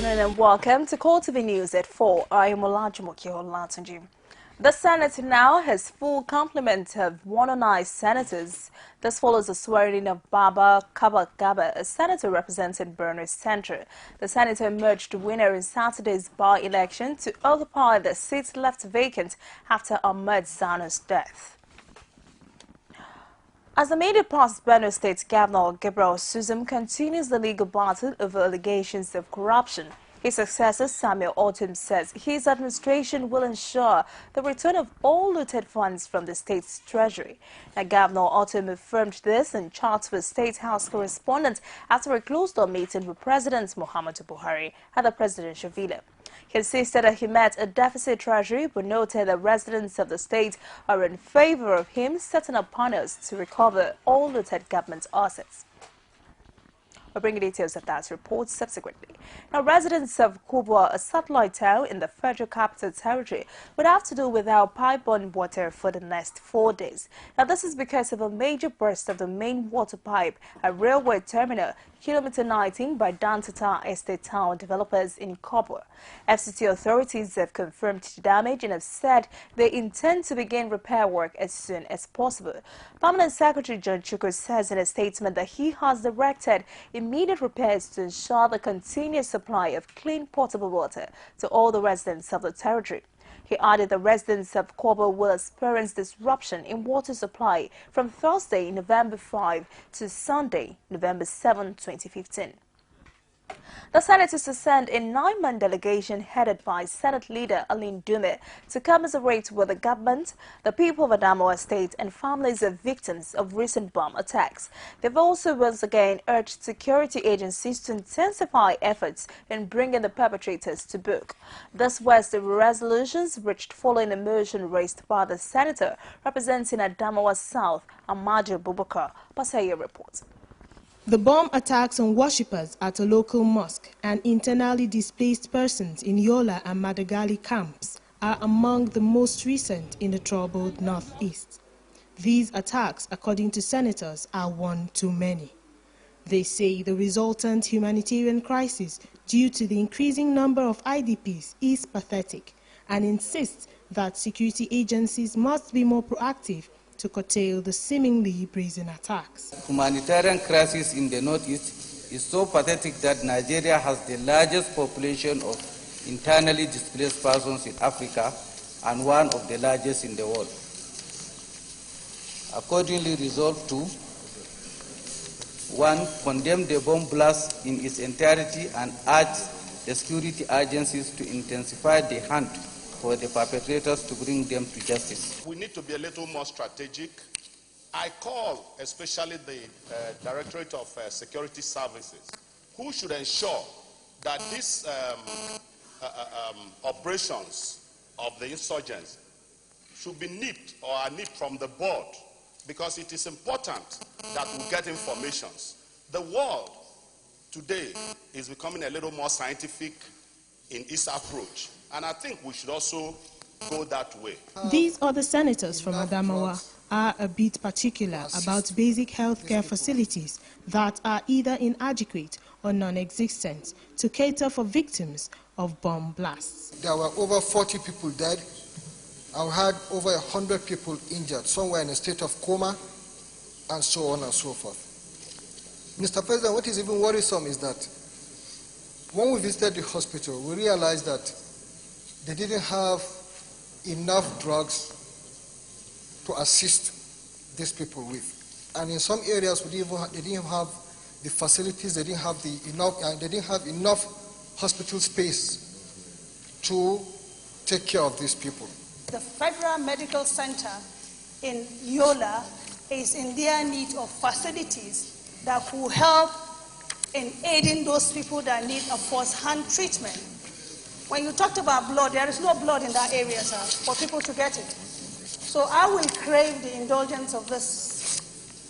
afternoon and welcome to CoreTV News at 4. I am Olajumoke Olatunji. The Senate now has full complement of 109 senators. This follows the swearing-in of Baba Kabagaba, a senator representing Borno Central. The senator emerged winner in Saturday's by-election to occupy the seat left vacant after Ahmed Zano's death. As the media passes, Borno State Governor Gabriel Suzum continues the legal battle over allegations of corruption. His successor, Samuel Autumn, says his administration will ensure the return of all looted funds from the state's treasury. Now, Governor Autumn affirmed this in Chatsworth State House correspondent after a closed-door meeting with President Muhammadu Buhari at the presidential villa. He insisted that he met a deficit treasury, but noted that residents of the state are in favor of him setting up panels to recover all looted government assets. We'll bring you details of that report subsequently. Now, residents of Kubwa, a satellite town in the Federal Capital Territory, would have to do without pipe-borne water for the next 4 days. Now, this is because of a major burst of the main water pipe at Railway Terminal, Kilometer 19 by Dantata Estate Town developers in Kubwa. FCT authorities have confirmed the damage and have said they intend to begin repair work as soon as possible. Permanent Secretary John Chukwu says in a statement that he has directed immediate repairs to ensure the continuous supply of clean potable water to all the residents of the territory. He added the residents of Kubwa will experience disruption in water supply from Thursday, November 5 to Sunday, November 7, 2015. The Senate is to send a 9-man delegation headed by Senate Leader Aline Dume to commiserate with the government, the people of Adamawa State and families of victims of recent bomb attacks. They've also once again urged security agencies to intensify efforts in bringing the perpetrators to book. This was the resolutions reached following a motion raised by the senator representing Adamawa South, Amaju Bubakar. Pasaya reports. The bomb attacks on worshippers at a local mosque and internally displaced persons in Yola and Madagali camps are among the most recent in the troubled northeast. These attacks, according to senators, are one too many. They say the resultant humanitarian crisis due to the increasing number of IDPs is pathetic and insist that security agencies must be more proactive to curtail the seemingly brazen attacks. Humanitarian crisis in the northeast is so pathetic that Nigeria has the largest population of internally displaced persons in Africa and one of the largest in the world. Accordingly, resolved to 1. Condemn the bomb blast in its entirety and urge the security agencies to intensify the hunt for the perpetrators to bring them to justice. We need to be a little more strategic. I call especially the Directorate of Security Services, who should ensure that these operations of the insurgents should be nipped or are nipped from the board, because it is important that we get informations. The world today is becoming a little more scientific in its approach, and I think we should also go that way. These other senators from Adamawa are a bit particular about basic healthcare facilities that are either inadequate or non-existent to cater for victims of bomb blasts. There were over 40 people dead. I had over 100 people injured, some were in a state of coma, and so on and so forth. Mr. President, what is even worrisome is that when we visited the hospital, we realized that they didn't have enough drugs to assist these people with. And in some areas, they didn't have the facilities, they didn't have enough hospital space to take care of these people. The Federal Medical Center in Yola is in their need of facilities that could help in aiding those people that need a first-hand treatment. When you talked about blood, there is no blood in that area, sir, for people to get it. So I will crave the indulgence of this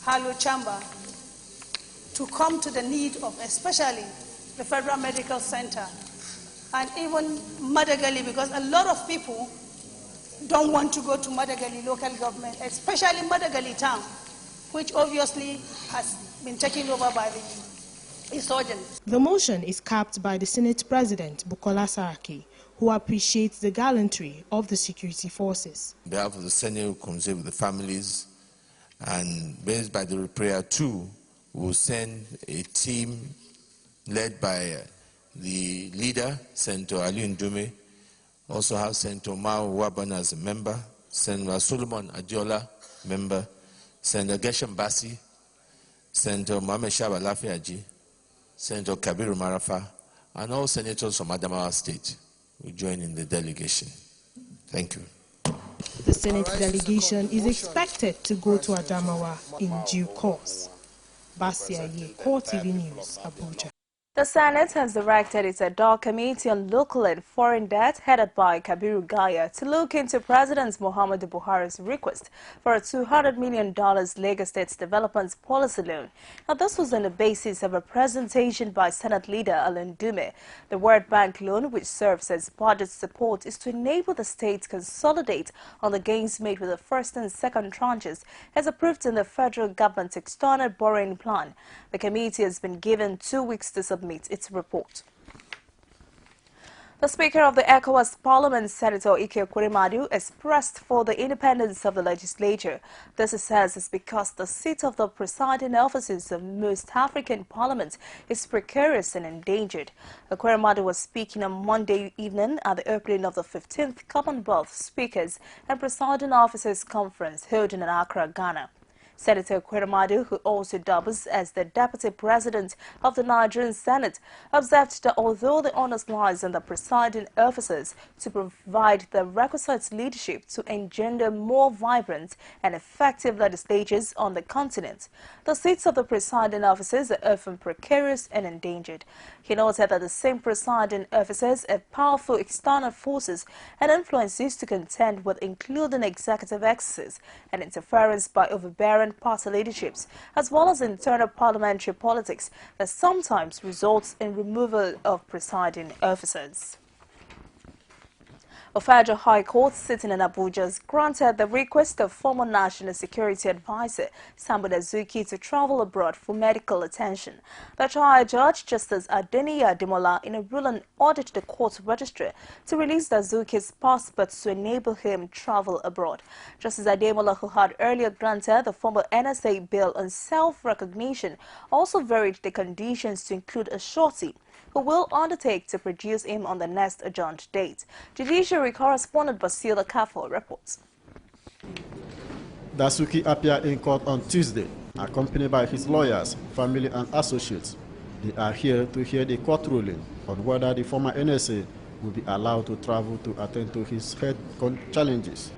hallowed chamber to come to the need of especially the Federal Medical Center and even Madagali, because a lot of people don't want to go to Madagali local government, especially Madagali town, which obviously has been taken over by the insurgents. The motion is capped by the Senate President, Bukola Saraki, who appreciates the gallantry of the security forces. On behalf of the Senate, we condole with the families, and based by the prayer too, we will send a team led by the leader, Senator Ali Ndume, also have Senator Mao Waban as a member, Senator Solomon Adiola, member, Senator Geshem Bassi, Senator Mohamed Shaba Lafiaji, Senator Kabiru Marafa, and all senators from Adamawa State will join in the delegation. Thank you. The Senate delegation is expected to go to Adamawa in due course. Basia Ye, CoreTV News, Abuja. The Senate has directed its ad hoc committee on local and foreign debt, headed by Kabiru Gaya, to look into President Muhammadu Buhari's request for a $200 million Lagos State Development Policy loan. Now, this was on the basis of a presentation by Senate Leader Alan Dume. The World Bank loan, which serves as budget support, is to enable the state to consolidate on the gains made with the first and second tranches, as approved in the federal government's external borrowing plan. The committee has been given 2 weeks to submit its report. The Speaker of the ECOWAS Parliament, Senator Ike Ekweremadu, expressed for the independence of the legislature. This, he says, is because the seat of the presiding officers of most African parliaments is precarious and endangered. Ekweremadu was speaking on Monday evening at the opening of the 15th Commonwealth Speakers and Presiding Officers Conference held in Accra, Ghana. Senator Ekweremadu, who also doubles as the Deputy President of the Nigerian Senate, observed that although the onus lies on the presiding officers to provide the requisite leadership to engender more vibrant and effective legislatures on the continent, the seats of the presiding officers are often precarious and endangered. He noted that the same presiding officers have powerful external forces and influences to contend with, including executive excesses and interference by overbearing party leaderships, as well as internal parliamentary politics that sometimes results in removal of presiding officers. A federal high court sitting in Abuja has granted the request of former National Security Advisor Sambo Dazuki to travel abroad for medical attention. The trial judge, Justice Adeniyi Ademola, in a ruling ordered the court registrar to release Dazuki's passport to enable him travel abroad. Justice Ademola, who had earlier granted the former NSA bail on self-recognition, also varied the conditions to include a surety who will undertake to produce him on the next adjourned date. Judiciary correspondent Basila Kafo reports. Dazuki appeared in court on Tuesday, accompanied by his lawyers, family and associates. They are here to hear the court ruling on whether the former NSA will be allowed to travel to attend to his health challenges.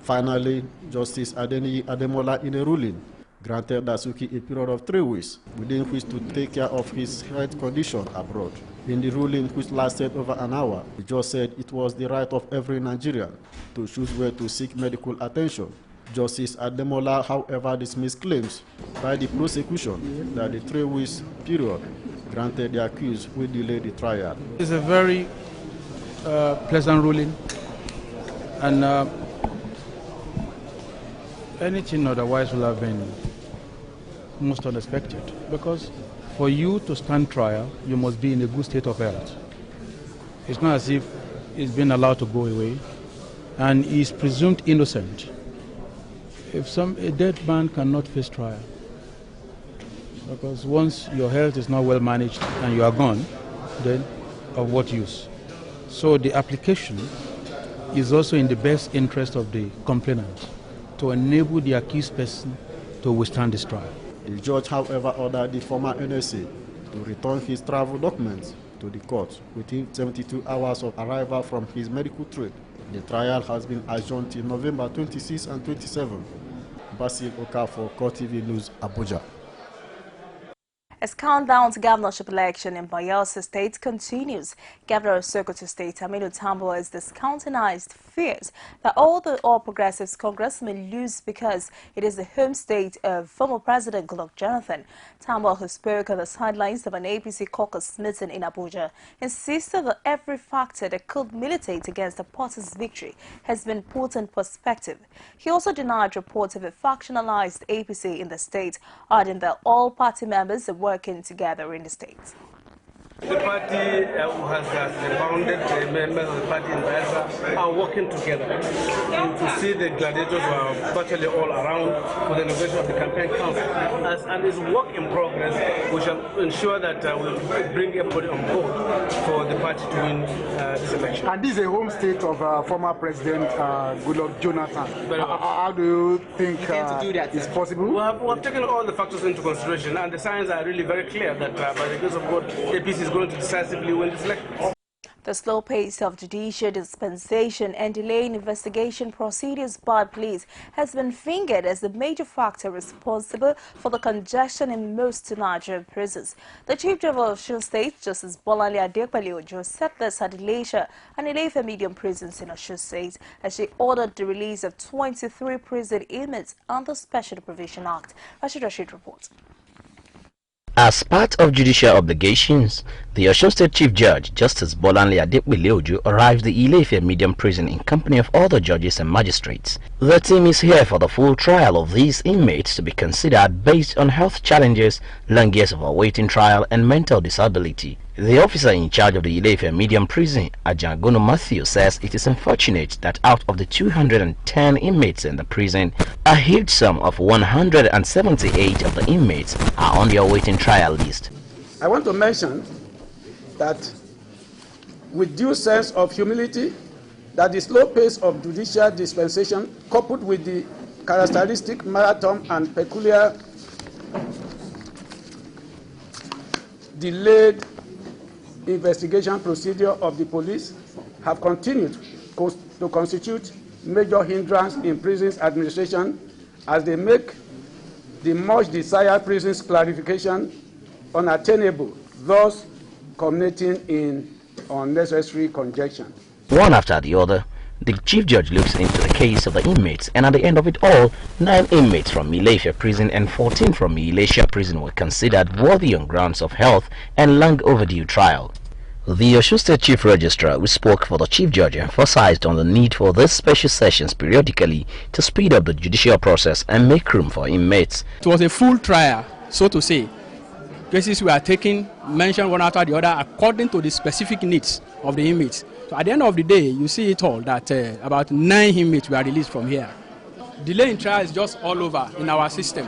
Finally, Justice Adeniyi Ademola, in a ruling, granted Dazuki a period of 3 weeks within which to take care of his health condition abroad. In the ruling, which lasted over an hour, the judge said it was the right of every Nigerian to choose where to seek medical attention. Justice Ademola, however, dismissed claims by the prosecution that the 3 weeks period granted the accused will delay the trial. It's a very pleasant ruling, and anything otherwise will have been most unexpected, because for you to stand trial, you must be in a good state of health. It's not as if he's been allowed to go away, and he's presumed innocent. If a dead man cannot face trial, because once your health is not well managed and you are gone, then of what use? So the application is also in the best interest of the complainant to enable the accused person to withstand this trial. The judge, however, ordered the former NSA to return his travel documents to the court within 72 hours of arrival from his medical trip. The trial has been adjourned till November 26 and 27. Basil Okafor, CoreTV News, Abuja. As countdown to governorship election in Bayelsa State continues, Governor of Sokoto State Aminu Tambo has discountenized fears that all Progressives Congress may lose because it is the home state of former President Goodluck Jonathan. Tambo, who spoke on the sidelines of an APC caucus meeting in Abuja, insisted that every factor that could militate against the party's victory has been put in perspective. He also denied reports of a factionalized APC in the state, adding that all party members are working working together in the state. The party who has the founded members of the party in Biafra are working together to see the gladiators who are virtually all around for the inauguration of the campaign council. And it's work in progress. We shall ensure that we'll bring everybody on board for the party to win this election. And this is a home state of former President Goodluck Jonathan. How do you think it's possible? We have taken all the factors into consideration, and the signs are really very clear that by the grace of God, APC is going to decisively win this election. The slow pace of judicial dispensation and delay in investigation procedures by police has been fingered as the major factor responsible for the congestion in most Nigerian prisons. The Chief Judge of Osun State, Justice Bolanle Adegbile-Ojo, said this at Ilesha and Ile-Ife medium prisons in Osun State as she ordered the release of 23 prison inmates under Special Provision Act. Rashid reports. As part of judicial obligations, the Osun State Chief Judge, Justice Bolanle Adegbile-Ojo, arrived at the Ile-Ife medium prison in company of other judges and magistrates. The team is here for the full trial of these inmates to be considered based on health challenges, long years of awaiting trial, and mental disability. The officer in charge of the Ile-Ife medium prison, Ajangono Matthew, says it is unfortunate that out of the 210 inmates in the prison, a huge sum of 178 of the inmates are on the awaiting trial list. I want to mention that with due sense of humility, that the slow pace of judicial dispensation coupled with the characteristic marathon and peculiar delayed investigation procedure of the police have continued to constitute major hindrance in prisons administration as they make the much desired prisons clarification unattainable, thus culminating in unnecessary congestion. One after the other, the Chief Judge looks into the case of the inmates, and at the end of it all, 9 inmates from Ile-Ife prison and 14 from Ilesha prison were considered worthy on grounds of health and long overdue trial. The Osun State Chief Registrar, who spoke for the Chief Judge, emphasized on the need for these special sessions periodically to speed up the judicial process and make room for inmates. It was a full trial, so to say. Cases were taken, mentioned one after the other according to the specific needs of the inmates. So at the end of the day, you see it all that about 9 inmates were released from here. Delay in trial is just all over in our system.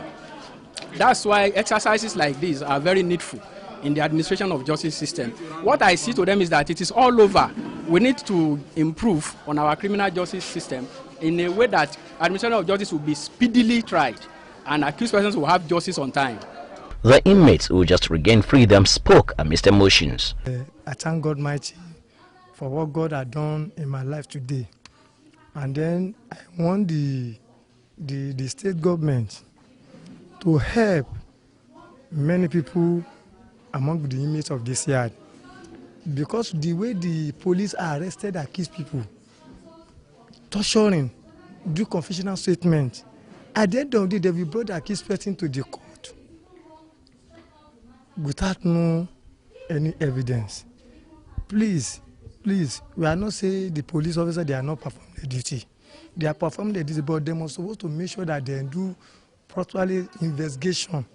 That's why exercises like these are very needful in the administration of justice system. What I see to them is that it is all over. We need to improve on our criminal justice system in a way that administration of justice will be speedily tried and accused persons will have justice on time. The inmates who just regained freedom spoke amidst emotions. I thank God Mighty for what God had done in my life today. And then I want the state government to help many people among the inmates of this yard. Because the way the police are arrested accused people, torturing, do confessional statement, at the end of the day, they will brought the accused person to the court without any evidence. Please, we are not saying the police officer, they are not performing their duty. They are performing their duty, but they must supposed to make sure that they do properly investigation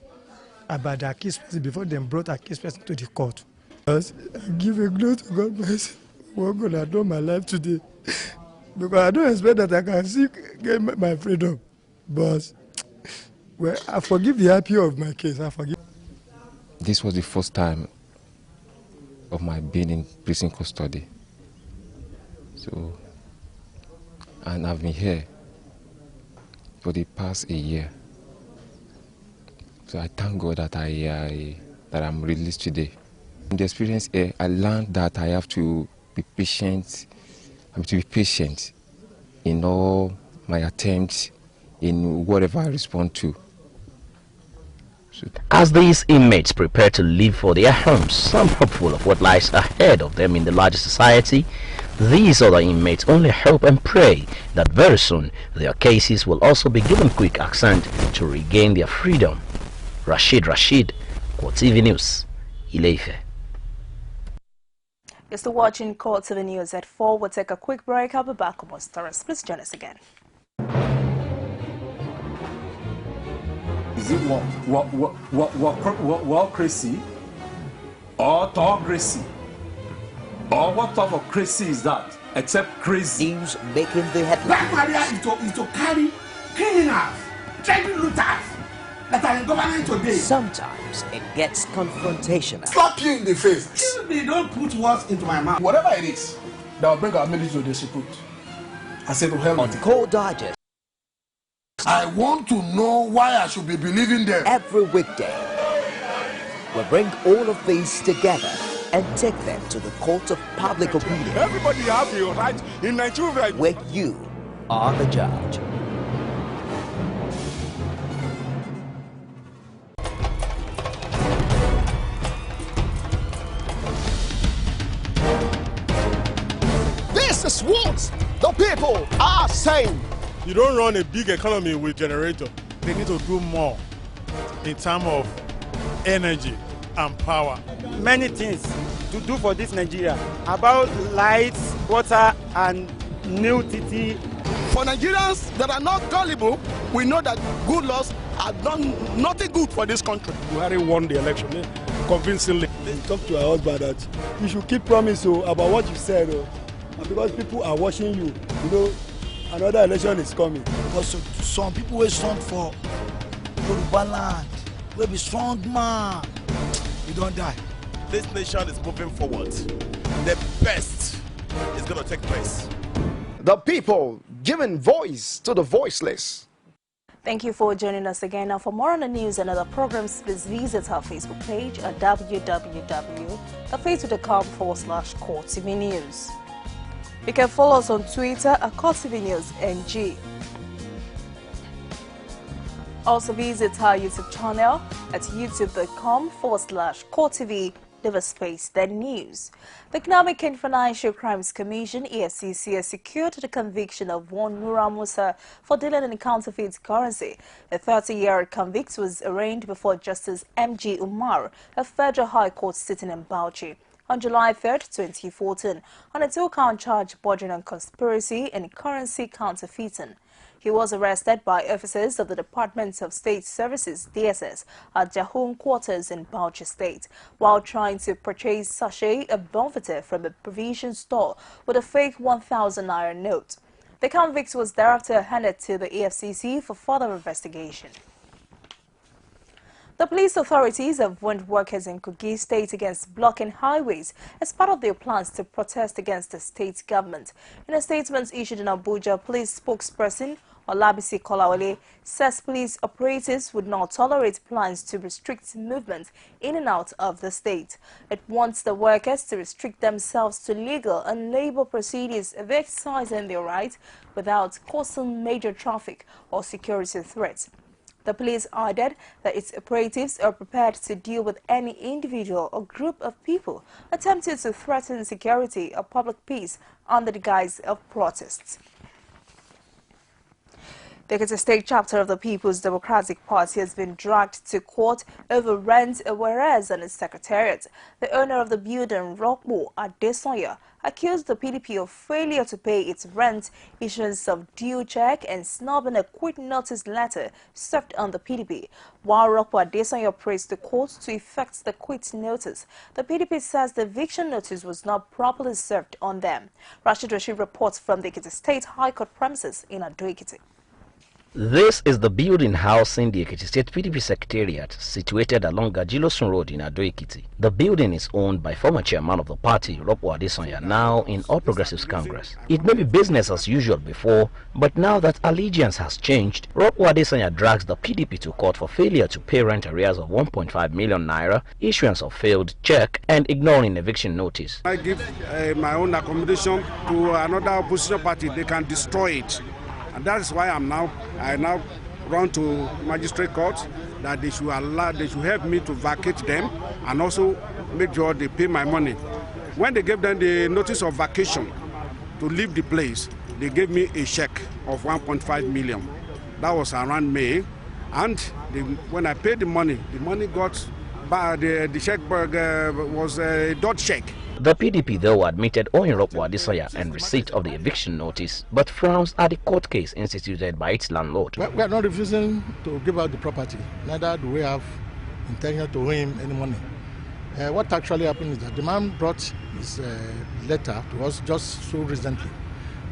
about the accused person before they brought the accused person to the court. Yes, I give a glory to God myself. What God has done my life today. Because I don't expect that I can get my freedom. But well, I forgive the IP of my case. I forgive. This was the first time of my being in prison custody. So, and I've been here for the past a year. So I thank God that that I'm released today. In the experience here, I learned that I have to be patient. I have to be patient in all my attempts in whatever I respond to. As these inmates prepare to leave for their homes, some hopeful of what lies ahead of them in the larger society, these other inmates only hope and pray that very soon their cases will also be given quick accent to regain their freedom. Rashid, CoreTV News, Ile-Ife. You're still watching CoreTV News at 4. We'll take a quick break. I'll be back with more stories. Please join us again. it warocracy or autocracy? Or what type of crazy is that? Except crazy. News making the headlines. Black Maria is to carry criminals, treasure looters that are in government today. Sometimes it gets confrontational. Slap you in the face. Excuse me, don't put words into my mouth. Whatever it is that will bring our military to disrepute, I say to hell on Core Digest. I want to know why I should be believing them. Every weekday, we bring all of these together and take them to the court of public opinion. Everybody has your right in Nigeria. Where you are the judge. This is what the people are saying. You don't run a big economy with generator. They need to do more in terms of energy and power. Many things to do for this Nigeria about lights, water, and new TT. For Nigerians that are not gullible, we know that good laws have done nothing good for this country. Buhari won the election convincingly. Talk to our husband that you should keep promise about what you said, and because people are watching you, you know, another election is coming. Also, some people will stand for Yoruba land, will be strong man. You don't die. This nation is moving forward. The best is going to take place. The people giving voice to the voiceless. Thank you for joining us again. Now, for more on the news and other programs, please visit our Facebook page at www.facebook.com/CoreTV News. You can follow us on Twitter at CoreTV News NG. Also visit our YouTube channel at youtube.com/CoreTV News. The Economic and Financial Crimes Commission (EFCC) has secured the conviction of one Nura Musa for dealing in counterfeit currency. The 30-year convict was arraigned before Justice M.G. Umar, a federal high court sitting in Bauchi, on July 3, 2014, on a two-count charge bordering on conspiracy and currency counterfeiting. He was arrested by officers of the Department of State Services (DSS) at their home quarters in Bauchi State, while trying to purchase sachet of bonfire from a provision store with a fake 1,000 naira note. The convict was thereafter handed to the EFCC for further investigation. The police authorities have warned workers in Kogi State against blocking highways as part of their plans to protest against the state government. In a statement issued in Abuja, police spokesperson Olabisi Kolawole says police operators would not tolerate plans to restrict movement in and out of the state. It wants the workers to restrict themselves to legal and labor procedures of exercising their right without causing major traffic or security threats. The police added that its operatives are prepared to deal with any individual or group of people attempting to threaten security or public peace under the guise of protests. The Ekiti State chapter of the People's Democratic Party has been dragged to court over rent arrears on its secretariat. The owner of the building, Rokmo Adesanya, accused the PDP of failure to pay its rent, issuance of due check, and snubbing a quit notice letter served on the PDP. While Rokmo Adesanya praised the court to effect the quit notice, the PDP says the eviction notice was not properly served on them. Rashid Rashid reports from the Ekiti State High Court premises in Ado-Ekiti. This is the building housing the Ekiti State PDP Secretariat, situated along Gajilosun Road in Ado-Ekiti. The building is owned by former chairman of the party, Rokmo Adesanya, now in All Progressives Congress. It may be business as usual before, but now that allegiance has changed, Rokmo Adesanya drags the PDP to court for failure to pay rent arrears of 1.5 million naira, issuance of failed check, and ignoring eviction notice. I give my own accommodation to another opposition party, they can destroy it. And that is why I now run to magistrate court that they should help me to vacate them and also make sure they pay my money. When they gave them the notice of vacation to leave the place, they gave me a check of 1.5 million. That was around May, and when I paid the money got the check was a dot check. The PDP, though, admitted Oyinropo Adesanya and receipt of the eviction notice, but frowns at the court case instituted by its landlord. We are not refusing to give out the property. Neither do we have intention to owe him any money. What actually happened is that the man brought his letter to us just so recently.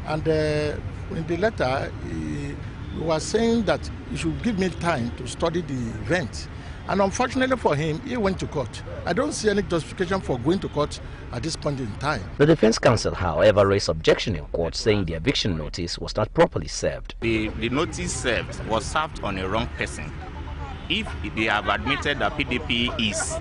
And in the letter, he was saying that he should give me time to study the event. And unfortunately for him, he went to court. I don't see any justification for going to court at this point in time. The defense counsel, however, raised objection in court, saying the eviction notice was not properly served. The notice served was served on a wrong person. If they have admitted that PDP is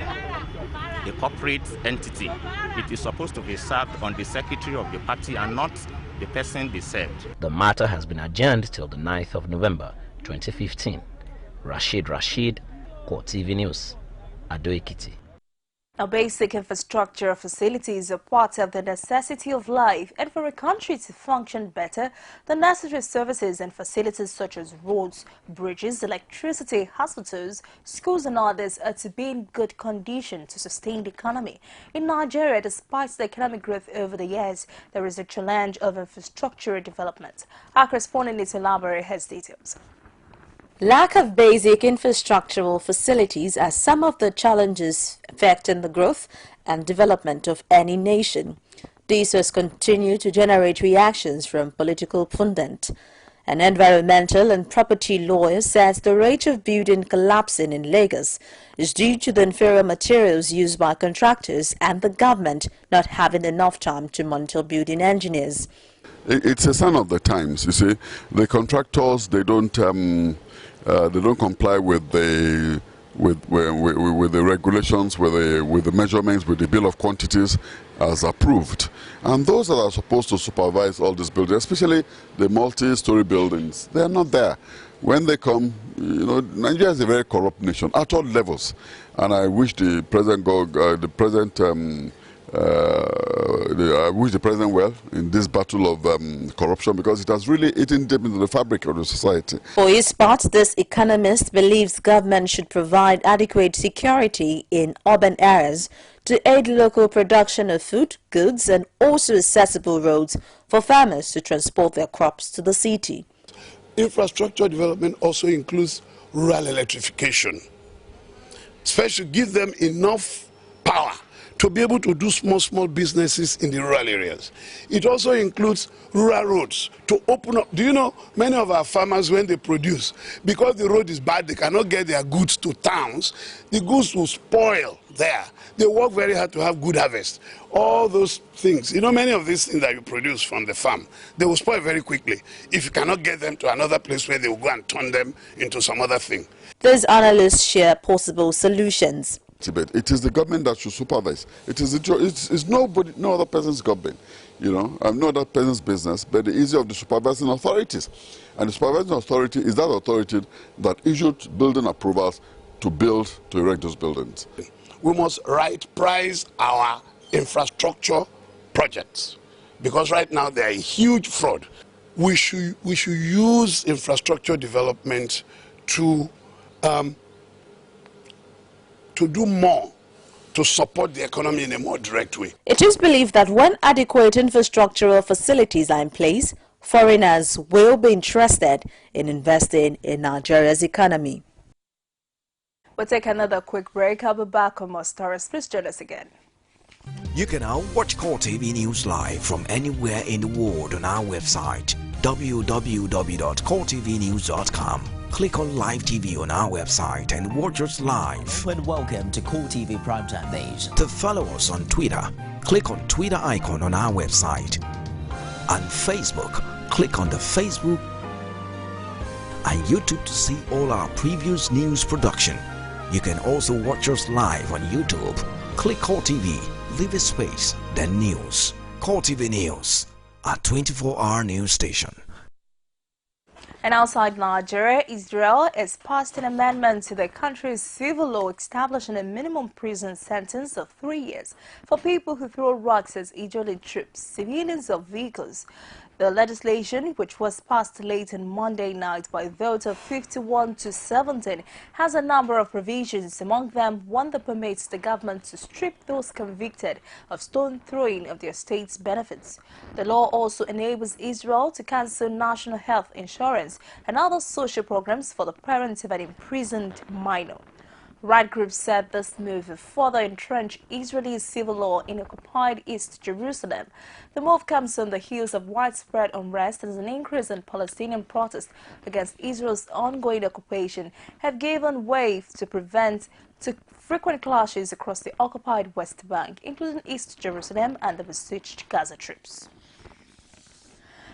a corporate entity, it is supposed to be served on the secretary of the party and not the person they served. The matter has been adjourned till the 9th of November 2015. Rashid, CoreTV News, Ado Ekiti. Now, basic infrastructure facilities are part of the necessity of life, and for a country to function better, the necessary services and facilities such as roads, bridges, electricity, hospitals, schools and others are to be in good condition to sustain the economy. In Nigeria, despite the economic growth over the years, there is a challenge of infrastructure development. Our correspondent Lisa Labare has details. Lack of basic infrastructural facilities are some of the challenges affecting the growth and development of any nation. This has continued to generate reactions from political pundits. An environmental and property lawyer says the rate of building collapsing in Lagos is due to the inferior materials used by contractors and the government not having enough time to monitor building engineers. It's a sign of the times. You see, the contractors, they don't comply with the regulations, with the measurements, with the bill of quantities as approved. And those that are supposed to supervise all these buildings, especially the multi-story buildings, they are not there. When they come, you know, Nigeria is a very corrupt nation at all levels. And I wish the President I wish the President well in this battle of corruption, because it has really eaten deep into the fabric of the society. For his part, this economist believes government should provide adequate security in urban areas to aid local production of food, goods, and also accessible roads for farmers to transport their crops to the city. Infrastructure development also includes rural electrification, especially give them enough power to be able to do small businesses in the rural areas. It also includes rural roads to open up. Do you know, many of our farmers, when they produce, because the road is bad, they cannot get their goods to towns, the goods will spoil there. They work very hard to have good harvest. All those things, you know, many of these things that you produce from the farm, they will spoil very quickly if you cannot get them to another place where they will go and turn them into some other thing. These analysts share possible solutions. It is the government that should supervise. It's nobody, no other person's government, you know, no other person's business, but the issue of the supervising authorities. And the supervising authority is that authority that issued building approvals to erect those buildings. We must price our infrastructure projects, because right now they are a huge fraud. We should use infrastructure development to do more to support the economy in a more direct way. It is believed that when adequate infrastructural facilities are in place, foreigners will be interested in investing in Nigeria's economy. We'll take another quick break. I'll be back on more stories. Please join us again. You can now watch CoreTV News live from anywhere in the world on our website www.coretvnews.com. Click on Live TV on our website and watch us live. And welcome to CoreTV Primetime Days. To follow us on Twitter, click on Twitter icon on our website. On Facebook, click on the Facebook and YouTube to see all our previous news production. You can also watch us live on YouTube. Click CoreTV, leave a space, then News. CoreTV News, a 24-hour news station. And outside Nigeria, Israel has passed an amendment to the country's civil law establishing a minimum prison sentence of 3 years for people who throw rocks at Israeli troops, civilians or vehicles. The legislation, which was passed late on Monday night by a vote of 51 to 17, has a number of provisions, among them one that permits the government to strip those convicted of stone throwing of their state's benefits. The law also enables Israel to cancel national health insurance and other social programs for the parents of an imprisoned minor. Right groups said this move will further entrench Israeli civil law in occupied East Jerusalem. The move comes on the heels of widespread unrest as an increase in Palestinian protests against Israel's ongoing occupation have given way to frequent clashes across the occupied West Bank, including East Jerusalem and the besieged Gaza troops.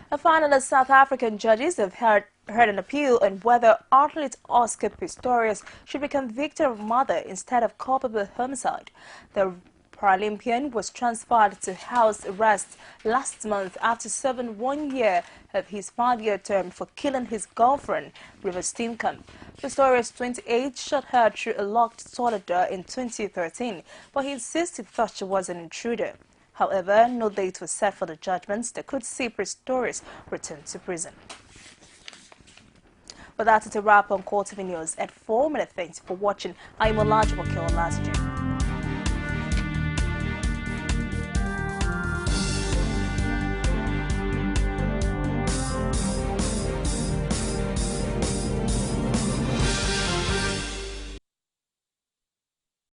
And finally, South African judges have heard an appeal on whether athlete Oscar Pistorius should be convicted of murder instead of culpable homicide. The Paralympian was transferred to house arrest last month after serving 1 year of his 5-year term for killing his girlfriend, River Steenkamp. Pistorius, 28, shot her through a locked toilet door in 2013, but he insisted that she was an intruder. However, no date was set for the judgments that could see Pistorius return to prison. But that's a wrap on CoreTV News at 4 minutes. Thanks for watching. I'm Olajumoke Olatunji.